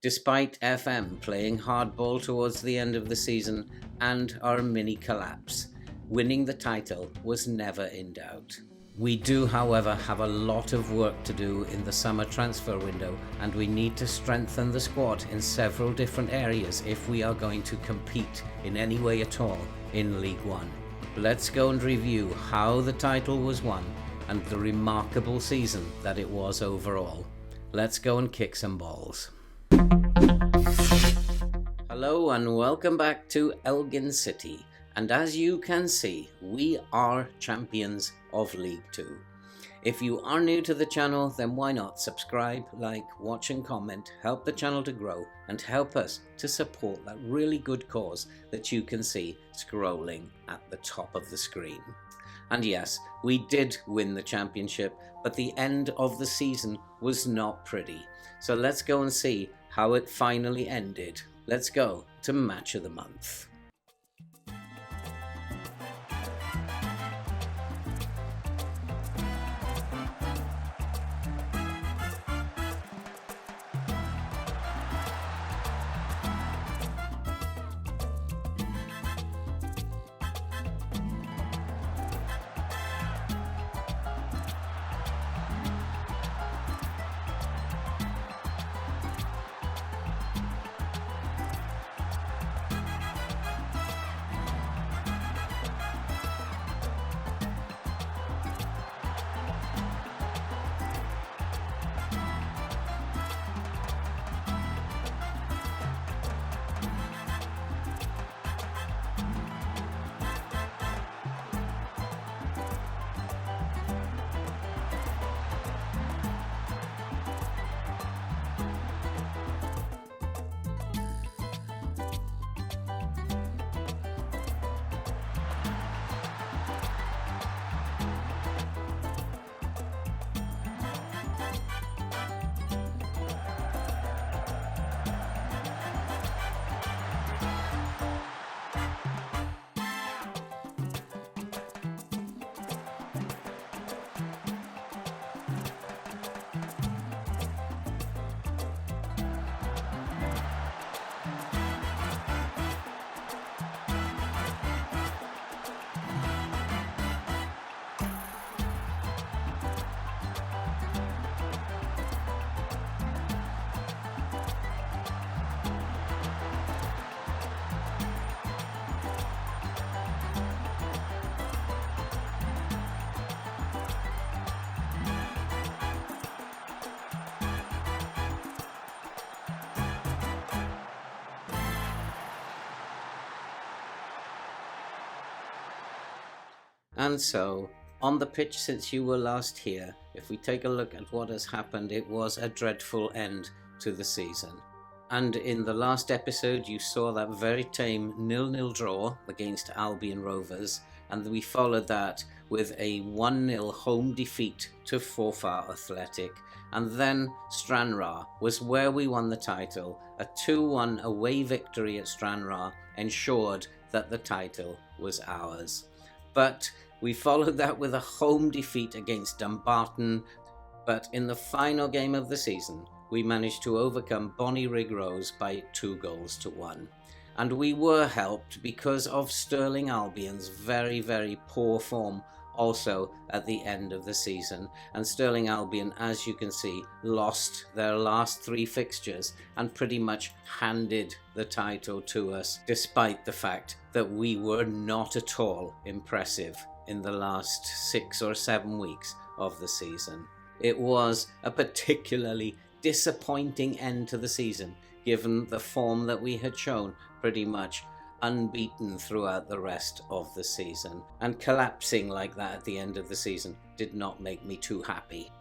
Despite FM playing hardball towards the end of the season and our mini collapse, winning the title was never in doubt. We do, however, have a lot of work to do in the summer transfer window, and we need to strengthen the squad in several different areas if we are going to compete in any way at all in League One. Let's go and review how the title was won and the remarkable season that it was overall. Let's go and kick some balls. Hello and welcome back to Elgin City. And as you can see, we are champions of League 2. If you are new to the channel, then why not subscribe, like, watch and comment, help the channel to grow and help us to support that really good cause that you can see scrolling at the top of the screen. And yes, we did win the championship, but the end of the season was not pretty. So let's go and see how it finally ended. Let's go to Match of the Month. And so, on the pitch since you were last here, if we take a look at what has happened, it was a dreadful end to the season. And in the last episode, you saw that very tame 0-0 draw against Albion Rovers, and we followed that with a 1-0 home defeat to Forfar Athletic. And then Stranraer was where we won the title. A 2-1 away victory at Stranraer ensured that the title was ours. But we followed that with a home defeat against Dumbarton, but in the final game of the season, we managed to overcome Bonnyrigg Rose by 2-1. And we were helped because of Stirling Albion's very, very poor form also at the end of the season. And Stirling Albion, as you can see, lost their last 3 fixtures and pretty much handed the title to us, despite the fact that we were not at all impressive in the last 6 or 7 weeks of the season. It was a particularly disappointing end to the season, given the form that we had shown pretty much unbeaten throughout the rest of the season. And collapsing like that at the end of the season did not make me too happy.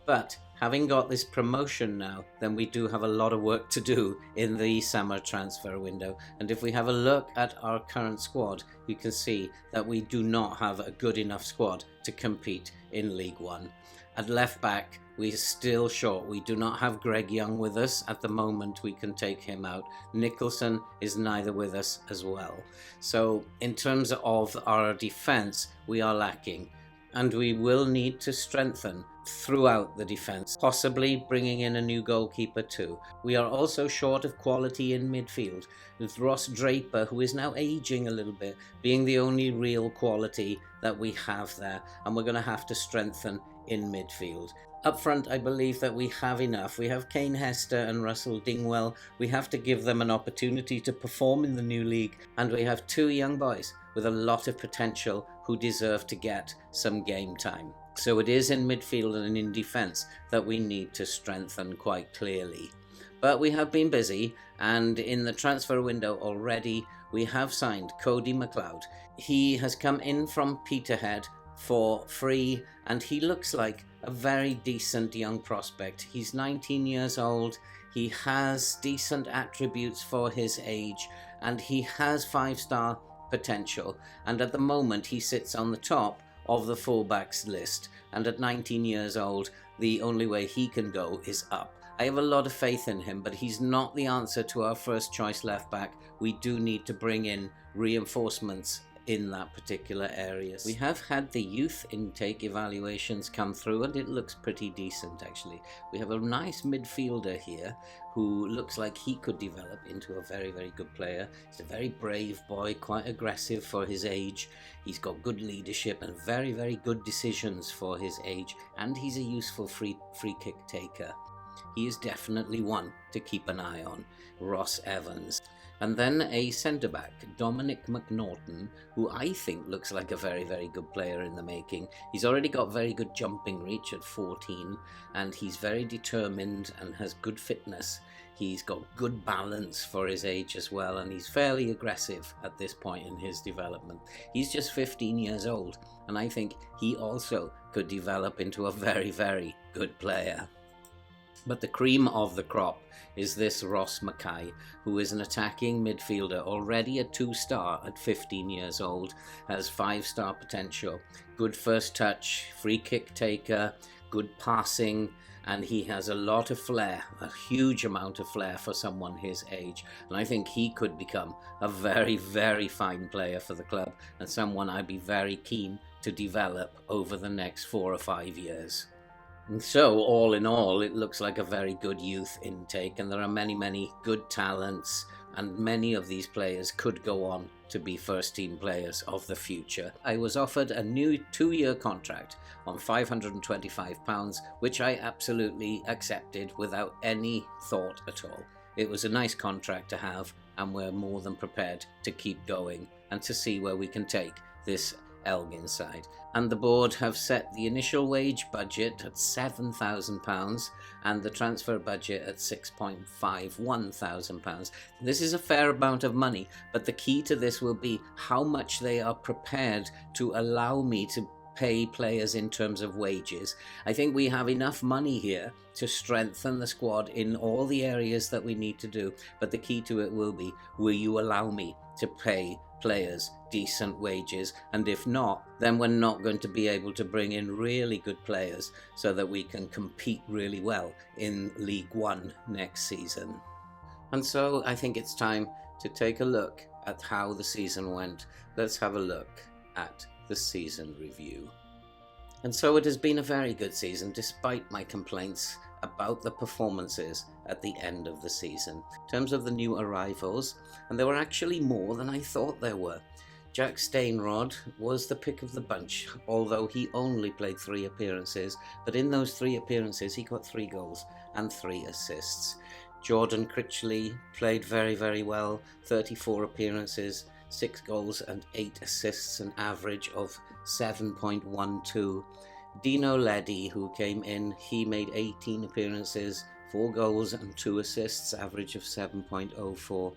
But having got this promotion now, then we do have a lot of work to do in the summer transfer window. And if we have a look at our current squad, you can see that we do not have a good enough squad to compete in League One. At left back, we're still short. We do not have Greg Young with us. At the moment, we can take him out. Nicholson is neither with us as well. So in terms of our defence, we are lacking. And we will need to strengthen throughout the defence, possibly bringing in a new goalkeeper too. We are also short of quality in midfield, with Ross Draper, who is now aging a little bit, being the only real quality that we have there, and we're going to have to strengthen in midfield. Up front, I believe that we have enough. We have Kane Hester and Russell Dingwell. We have to give them an opportunity to perform in the new league, and we have two young boys with a lot of potential who deserve to get some game time. So it is in midfield and in defence that we need to strengthen quite clearly. But we have been busy, and in the transfer window already, we have signed Cody McLeod. He has come in from Peterhead for free, and he looks like a very decent young prospect. He's 19 years old, he has decent attributes for his age, and he has 5-star potential, and at the moment he sits on the top of the fullbacks list, and at 19 years old the only way he can go is up. I have a lot of faith in him, but he's not the answer to our first choice left back. We do need to bring in reinforcements in that particular area. We have had the youth intake evaluations come through, and it looks pretty decent actually. We have a nice midfielder here who looks like he could develop into a very, very good player. He's a very brave boy, quite aggressive for his age. He's got good leadership and very, very good decisions for his age, and he's a useful free kick taker. He is definitely one to keep an eye on, Ross Evans. And then a centre-back, Dominic McNaughton, who I think looks like a very, very good player in the making. He's already got very good jumping reach at 14, and he's very determined and has good fitness. He's got good balance for his age as well, and he's fairly aggressive at this point in his development. He's just 15 years old, and I think he also could develop into a very, very good player. But the cream of the crop is this Ross Mackay, who is an attacking midfielder, already a 2-star at 15 years old, has 5-star potential, good first touch, free kick taker, good passing, and he has a lot of flair, a huge amount of flair for someone his age. And I think he could become a very, very fine player for the club, and someone I'd be very keen to develop over the next 4 or 5 years. And so, all in all, it looks like a very good youth intake, and there are many, many good talents, and many of these players could go on to be first-team players of the future. I was offered a new 2-year contract on £525, which I absolutely accepted without any thought at all. It was a nice contract to have, and we're more than prepared to keep going and to see where we can take this Elgin side. And the board have set the initial wage budget at £7,000 and the transfer budget at £6,510. This is a fair amount of money, but the key to this will be how much they are prepared to allow me to pay players in terms of wages. I think we have enough money here to strengthen the squad in all the areas that we need to do, but the key to it will be, will you allow me to pay players decent wages? And if not, then we're not going to be able to bring in really good players so that we can compete really well in League One next season. And so I think it's time to take a look at how the season went. Let's have a look at the season review. And so it has been a very good season, despite my complaints about the performances at the end of the season. In terms of the new arrivals, and there were actually more than I thought there were. Jack Stainrod was the pick of the bunch, although he only played 3 appearances, but in those 3 appearances he got 3 goals and 3 assists. Jordan Critchley played very, very well, 34 appearances, 6 goals and 8 assists, an average of 7.12. Dino Leddy, who came in, he made 18 appearances, 4 goals and 2 assists, average of 7.04.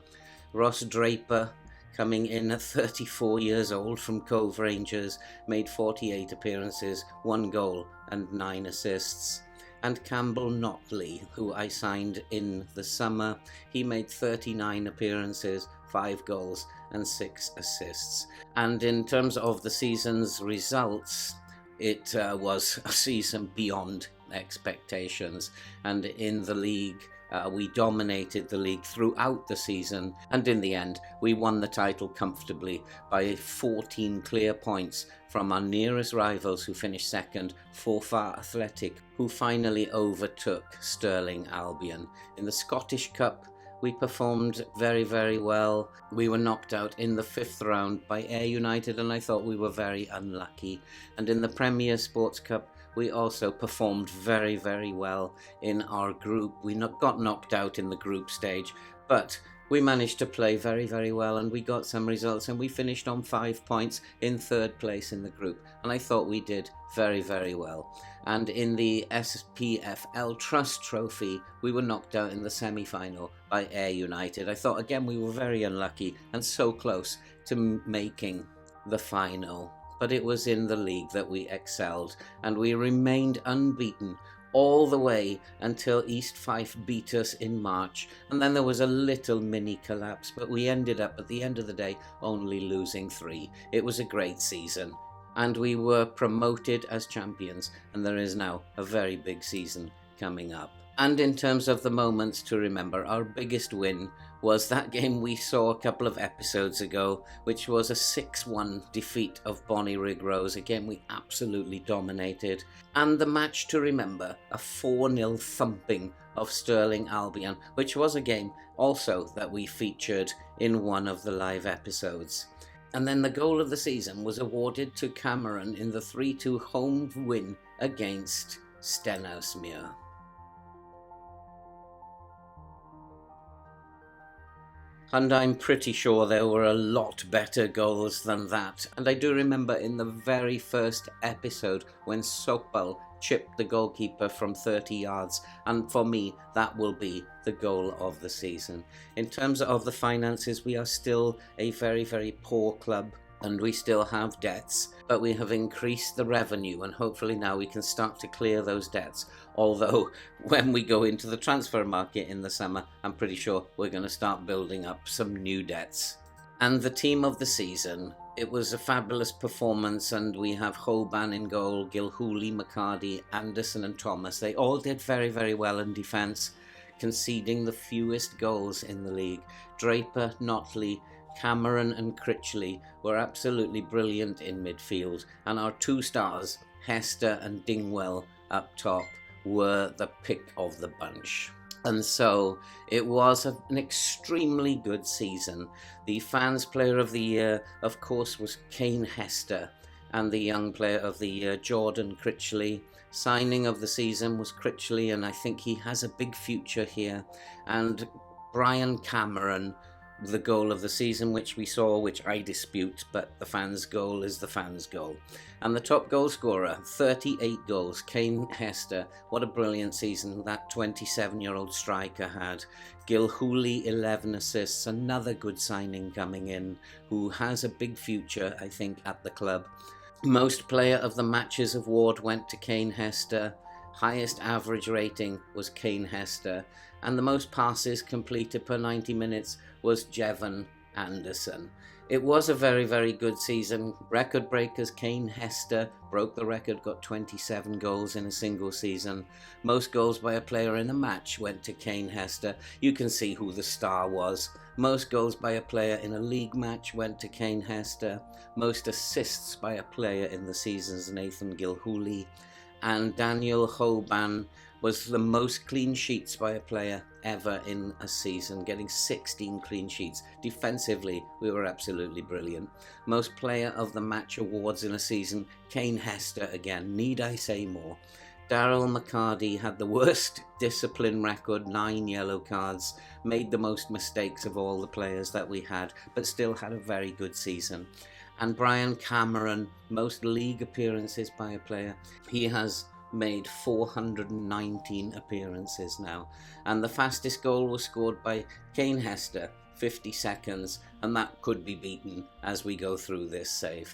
Ross Draper, coming in at 34 years old from Cove Rangers, made 48 appearances, 1 goal and 9 assists. And Campbell Notley, who I signed in the summer, he made 39 appearances, 5 goals and 6 assists. And in terms of the season's results, it was a season beyond expectations, and in the league We dominated the league throughout the season, and in the end, we won the title comfortably by 14 clear points from our nearest rivals, who finished second, Forfar Athletic, who finally overtook Stirling Albion. In the Scottish Cup, we performed very, very well. We were knocked out in the 5th round by Ayr United, and I thought we were very unlucky. And in the Premier Sports Cup, we also performed very, very well in our group. We got knocked out in the group stage, but we managed to play very, very well, and we got some results, and we finished on 5 points in 3rd place in the group. And I thought we did very, very well. And in the SPFL Trust Trophy, we were knocked out in the semi-final by Ayr United. I thought, again, we were very unlucky and so close to making the final. But it was in the league that we excelled, and we remained unbeaten all the way until East Fife beat us in March, and then there was a little mini collapse, but we ended up at the end of the day only losing 3. It was a great season, and we were promoted as champions, and there is now a very big season coming up. And in terms of the moments to remember, our biggest win was that game we saw a couple of episodes ago, which was a 6-1 defeat of Bonnyrigg Rose. Again, we absolutely dominated. And the match to remember, a 4-0 thumping of Stirling Albion, which was a game also that we featured in one of the live episodes. And then the goal of the season was awarded to Cameron in the 3-2 home win against Stenhousemuir. And I'm pretty sure there were a lot better goals than that. And I do remember in the very first episode when Sopal chipped the goalkeeper from 30 yards. And for me, that will be the goal of the season. In terms of the finances, we are still a very, very poor club, and we still have debts, but we have increased the revenue, and hopefully now we can start to clear those debts. Although when we go into the transfer market in the summer, I'm pretty sure we're going to start building up some new debts. And the team of the season, it was a fabulous performance, and we have Hoban in goal, Gilhooly, McCarty, Anderson and Thomas. They all did very, very well in defence, conceding the fewest goals in the league. Draper, Notley, Cameron and Critchley were absolutely brilliant in midfield, and our 2 stars, Hester and Dingwell up top, were the pick of the bunch. And so it was an extremely good season. The Fans Player of the Year, of course, was Kane Hester, and the Young Player of the Year, Jordan Critchley. Signing of the season was Critchley, and I think he has a big future here. And Brian Cameron, the goal of the season, which we saw, which I dispute, but the fans' goal is the fans' goal. And the top goal scorer, 38 goals, Kane Hester. What a brilliant season that 27-year-old striker had. Gilhooly, 11 assists, another good signing coming in, who has a big future, I think, at the club. Most player of the matches award went to Kane Hester. Highest average rating was Kane Hester, and the most passes completed per 90 minutes was Jevon Anderson. It was a very, very good season. Record breakers, Kane Hester broke the record, got 27 goals in a single season. Most goals by a player in a match went to Kane Hester. You can see who the star was. Most goals by a player in a league match went to Kane Hester. Most assists by a player in the season's Nathan Gilhooly. And Daniel Hoban was the most clean sheets by a player ever in a season, getting 16 clean sheets. Defensively, we were absolutely brilliant. Most player of the match awards in a season, Kane Hester again. Need I say more? Daryl McCarty had the worst discipline record, 9 yellow cards, made the most mistakes of all the players that we had, but still had a very good season. And Brian Cameron, most league appearances by a player. He has made 419 appearances now. And the fastest goal was scored by Kane Hester, 50 seconds, and that could be beaten as we go through this save.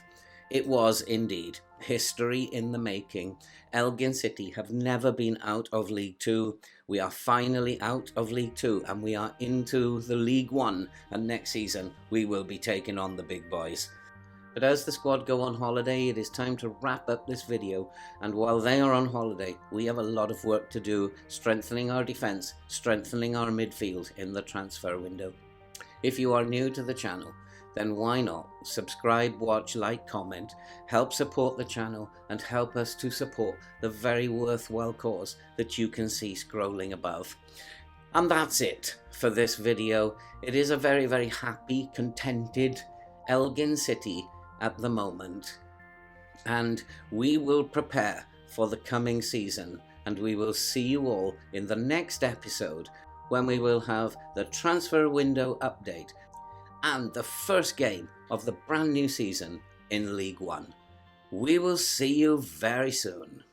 It was indeed history in the making. Elgin City have never been out of League Two. We are finally out of League Two, and we are into the League One, and next season we will be taking on the big boys. But as the squad go on holiday, it is time to wrap up this video, and while they are on holiday, we have a lot of work to do, strengthening our defence, strengthening our midfield in the transfer window. If you are new to the channel, then why not subscribe, watch, like, comment, help support the channel and help us to support the very worthwhile cause that you can see scrolling above. And that's it for this video. It is a very, very happy, contented Elgin City at the moment, and we will prepare for the coming season, and we will see you all in the next episode when we will have the transfer window update and the first game of the brand new season in League One. We will see you very soon.